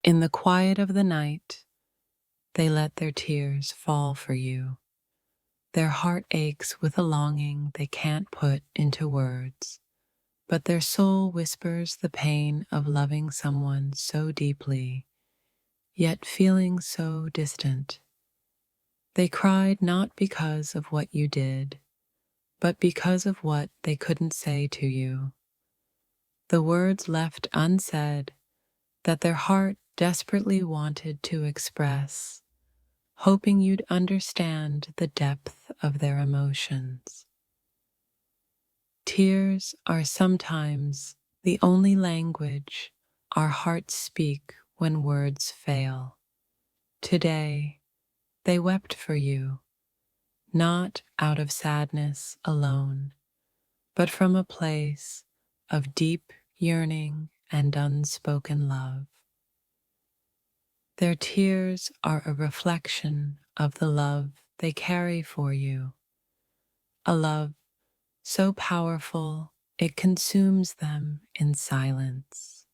In the quiet of the night, they let their tears fall for you. Their heart aches with a longing they can't put into words, but their soul whispers the pain of loving someone so deeply, yet feeling so distant. They cried not because of what you did, but because of what they couldn't say to you. The words left unsaid that their heart desperately wanted to express, hoping you'd understand the depth of their emotions. Tears are sometimes the only language our hearts speak when words fail. Today, they wept for you, not out of sadness alone, but from a place of deep yearning and unspoken love. Their tears are a reflection of the love they carry for you, a love so powerful it consumes them in silence.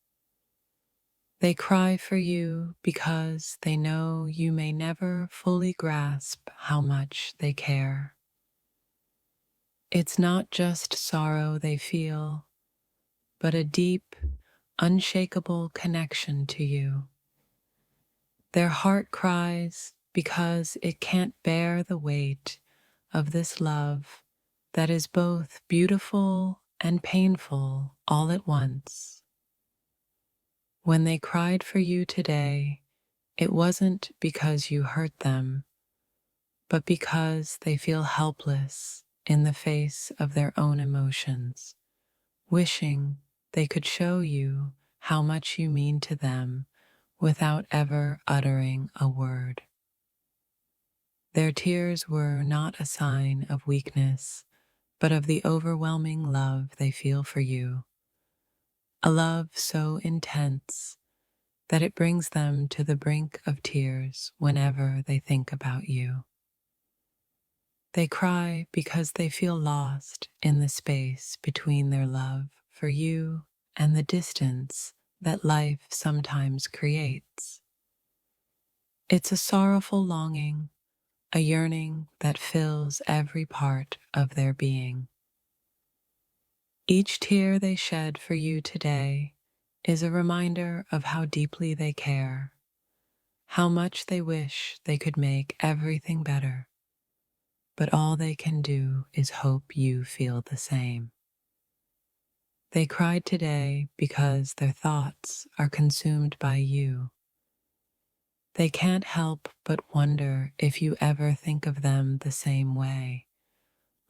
They cry for you because they know you may never fully grasp how much they care. It's not just sorrow they feel, but a deep, unshakable connection to you. Their heart cries because it can't bear the weight of this love that is both beautiful and painful all at once. When they cried for you today, it wasn't because you hurt them, but because they feel helpless in the face of their own emotions, wishing they could show you how much you mean to them without ever uttering a word. Their tears were not a sign of weakness, but of the overwhelming love they feel for you, a love so intense that it brings them to the brink of tears whenever they think about you. They cry because they feel lost in the space between their love for you and the distance that life sometimes creates. It's a sorrowful longing, a yearning that fills every part of their being. Each tear they shed for you today is a reminder of how deeply they care, how much they wish they could make everything better, but all they can do is hope you feel the same. They cried today because their thoughts are consumed by you. They can't help but wonder if you ever think of them the same way,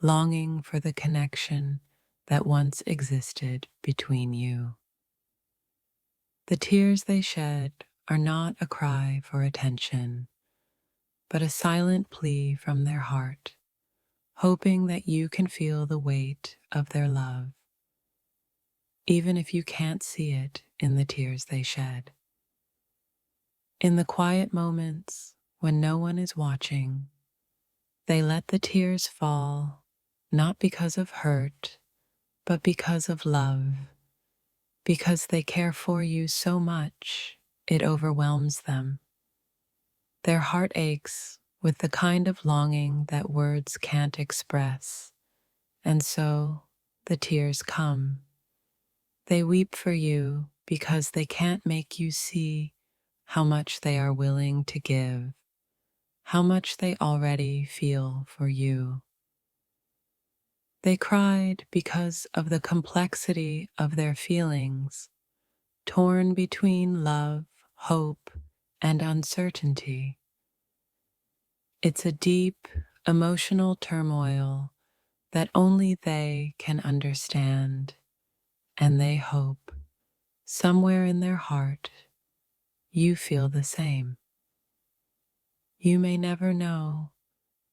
longing for the connection that once existed between you. The tears they shed are not a cry for attention, but a silent plea from their heart, hoping that you can feel the weight of their love, even if you can't see it in the tears they shed. In the quiet moments when no one is watching, they let the tears fall, not because of hurt, but because of love, because they care for you so much it overwhelms them. Their heart aches with the kind of longing that words can't express, and so the tears come. They weep for you because they can't make you see how much they are willing to give, how much they already feel for you. They cried because of the complexity of their feelings, torn between love, hope, and uncertainty. It's a deep, emotional turmoil that only they can understand, and they hope, somewhere in their heart, you feel the same. You may never know,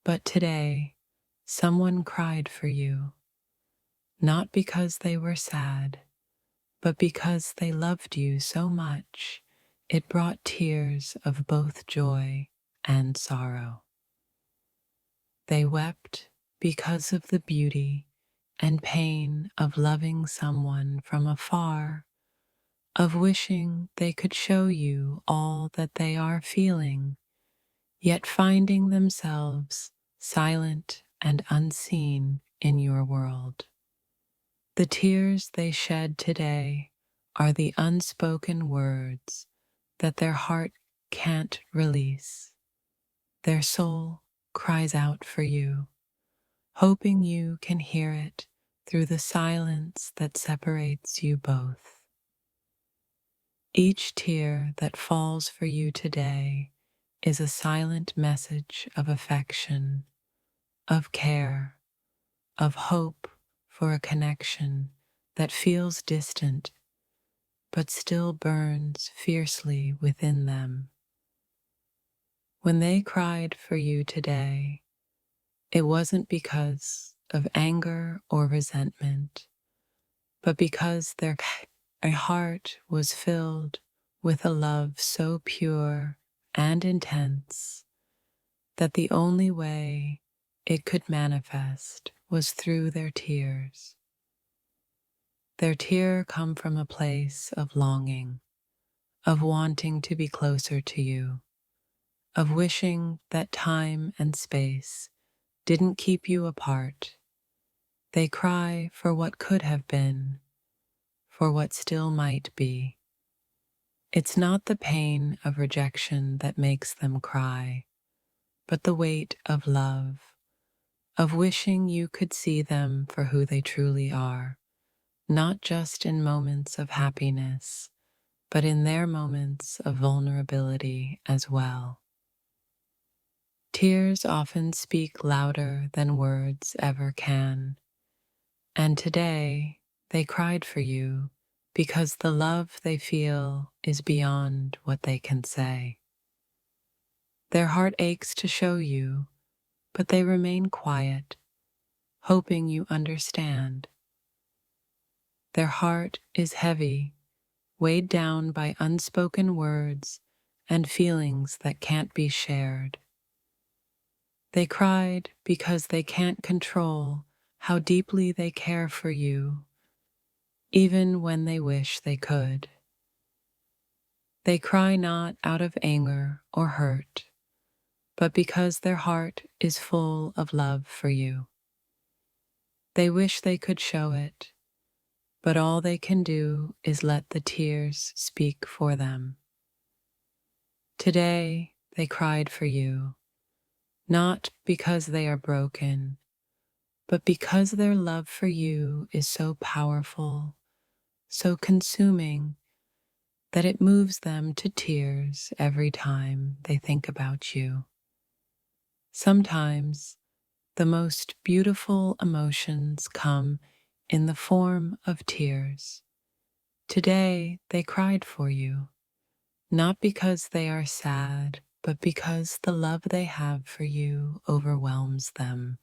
but today, someone cried for you, not because they were sad, but because they loved you so much, it brought tears of both joy and sorrow. They wept because of the beauty and pain of loving someone from afar, of wishing they could show you all that they are feeling, yet finding themselves silent and unseen in your world. The tears they shed today are the unspoken words that their heart can't release. Their soul cries out for you, hoping you can hear it through the silence that separates you both. Each tear that falls for you today is a silent message of affection, of care, of hope for a connection that feels distant but still burns fiercely within them. When they cried for you today, it wasn't because of anger or resentment, but because their heart was filled with a love so pure and intense that the only way it could manifest was through their tears. Their tear come from a place of longing, of wanting to be closer to you, of wishing that time and space didn't keep you apart. They cry for what could have been, for what still might be. It's not the pain of rejection that makes them cry, but the weight of love, of wishing you could see them for who they truly are, not just in moments of happiness, but in their moments of vulnerability as well. Tears often speak louder than words ever can, and today they cried for you because the love they feel is beyond what they can say. Their heart aches to show you, but they remain quiet, hoping you understand. Their heart is heavy, weighed down by unspoken words and feelings that can't be shared. They cried because they can't control how deeply they care for you, even when they wish they could. They cry not out of anger or hurt, but because their heart is full of love for you. They wish they could show it, but all they can do is let the tears speak for them. Today, they cried for you, not because they are broken, but because their love for you is so powerful, so consuming, that it moves them to tears every time they think about you. Sometimes the most beautiful emotions come in the form of tears. Today they cried for you, not because they are sad, but because the love they have for you overwhelms them.